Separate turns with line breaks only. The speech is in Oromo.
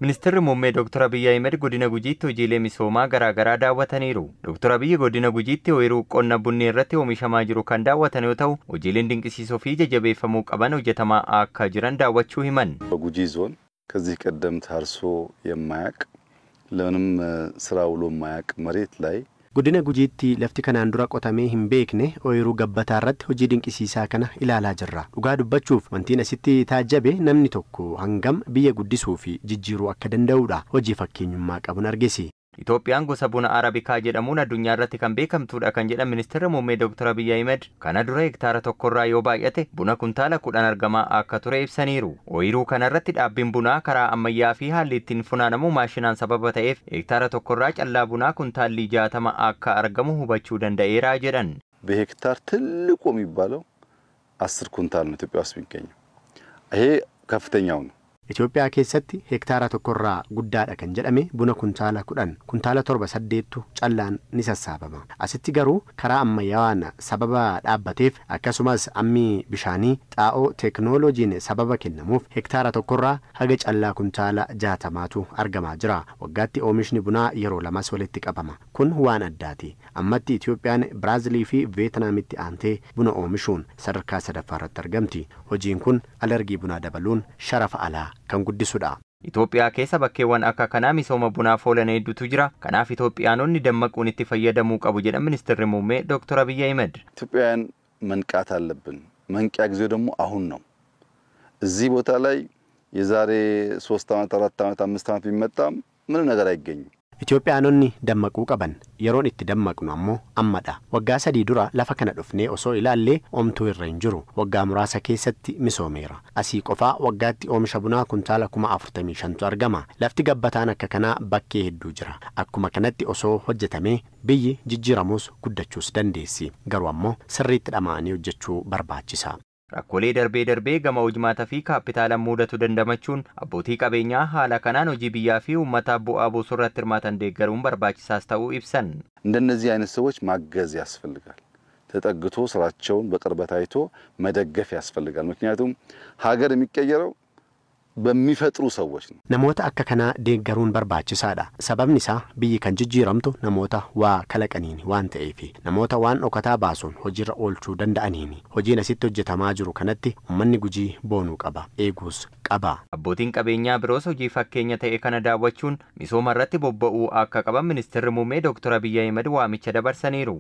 Ministeerri muummee Dr. Abiy Ahmed godina Gujiitti hojiilee misoomaa garaagaraa daawwataniiru. Dr. Abiy godina Gujiitti ooyiruu qonna bunnii irratti oomishamaa jiru kan daawwatan yoo ta'u, hojiileen dinqisiisoo fi jajabeeffamuu qaban hojjetamaa akka jiran daawwachuu himan.
በጉጂ ዞን ከዚህ ቀደም ታርሶ የማያቅ ለምንም ስራ ውሎ የማያቅ መሬት ላይ
Godina Gujiitti lafti kanaan dura qotamee hin beekne ooyiruu gabbataa irratti hojii dinqisiisaa kana ilaalaa jirra. Dhugaa dubbachuuf wantiin asitti taajjabe namni tokko hangam biyya guddisuu fi jijjiiruu akka danda'udha. Hojii fakkeenyummaa qabuun argisi.
Itoophiyaan gosa buna Arabikaa jedhamuun addunyaa irratti kan beekamtuudha kan jedhan Ministeerri muummee Dr. Abiy Ahmed kana dura hektaara tokkorraa yoo baay'ate buna kuntaala 10 argamaa akka ture ibsaniiru. Ooyiruu kana irratti dhaabbiin bunaa karaa ammayyaa fi haalli ittiin funaanamu maashinaan sababa ta'eef hektaara tokkorraa callaa bunaa kuntaalli 60 akka argamu hubachuu danda'eera jedhan.
በሄክታር ትልቁ የሚባለው 10 ኩንታል ነው ኢትዮጵያ ውስጥ የሚገኘው። ይሄ ከፍተኛው ነው።
Itoophiyaa keessatti hektaara tokkorraa guddaadha kan jedhame buna kuntaala 10 kuntaala 7-8 callaan ni sassaabama. Asitti garuu karaa ammayyaawaan sababa dhaabbateef akkasumas ammi bishaanii xaa'oo teeknooloojiin sababa kennamuuf hektaara tokkorraa haga callaa kuntaala 60tu argamaa jira. Waggaatti oomishni bunaa yeroo lamas walitti qabama. Kun waan addaati. Ammatti Itoophiyaan Biraazilii fi Veetnaamitti aantee buna oomishuun sadarkaa sadaffaarratti argamti. Hojiin kun alergii bunaa dabaluun sharafa alaa kan guddisudha.
Itoophiyaa keessa bakkeewwan akka kanaa misooma bunaaf oolan hedduutu jira. Kanaaf Itoophiyaanonni dammaquun itti fayyadamuu qabu jedhan Ministeerri muummee Dr. Abiy Ahmed.
ኢትዮጵያውያን መንቃት አለብን። መንቂያ ጊዜው ደግሞ አሁን ነው። እዚህ ቦታ ላይ የዛሬ 3 ዓመት 4 ዓመት 5 ዓመት ቢመጣም ምን ነገር አይገኝም.
Itoophiyaanonni dammaquu qaban yeroon itti dammaqnu ammoo ammadha. Waggaa 3 dura lafa kana dhufnee osoo ilaallee omtuu irra hin jiru. Waggaa muraasa keessatti misoomeera. Asii qofaa waggaatti oomisha bunaa kuntaala 45tu argama. Lafti gabbataan akka kanaa bakkee hedduu jira. Akkuma kanatti osoo hojjetamee biyyi jijjiiramuus guddachuus dandeessi. Garuu ammoo sirriitti dhama'anii hojjechuu barbaachisa.
Rakkoolee darbee gama hojimaataa fi kaapitaalaan mudatu dandamachuun abbootii qabeenyaa haala kanaan hojii biyyaa fi uummata bu'aa buusuu irratti hirmaatan deeggaruun barbaachisaas ta'uu ibsan.
እንደነዚህ አይነት ሰዎች ማገዝ ያስፈልጋል። ተጠግቶ ስራቸውን በቅርበት አይቶ መደገፍ ያስፈልጋል። ምክንያቱም ሀገር የሚቀየረው በሚፈጥሩ ሰዎች ነው።
Namoota akka kanaa deeggaruun barbaachisaadha. Sababni isaa biyyi kan jijjiiramtu namoota waa kalaqaniini waan ta'eef namoota waan dhokataa baasuun hojiirra oolchuu danda'aniini. Hojiin asitti hojjetamaa jiru kanatti uummanni Gujii boonuu qaba, eeguus qaba.
Abbootiin qabeenyaa biroos hojii fakkeenya ta'e kana daawwachuun misooma irratti bobba'uu akka qaban Ministeerri muummee Dr. Abiy Ahmed waamicha dabarsaniiru.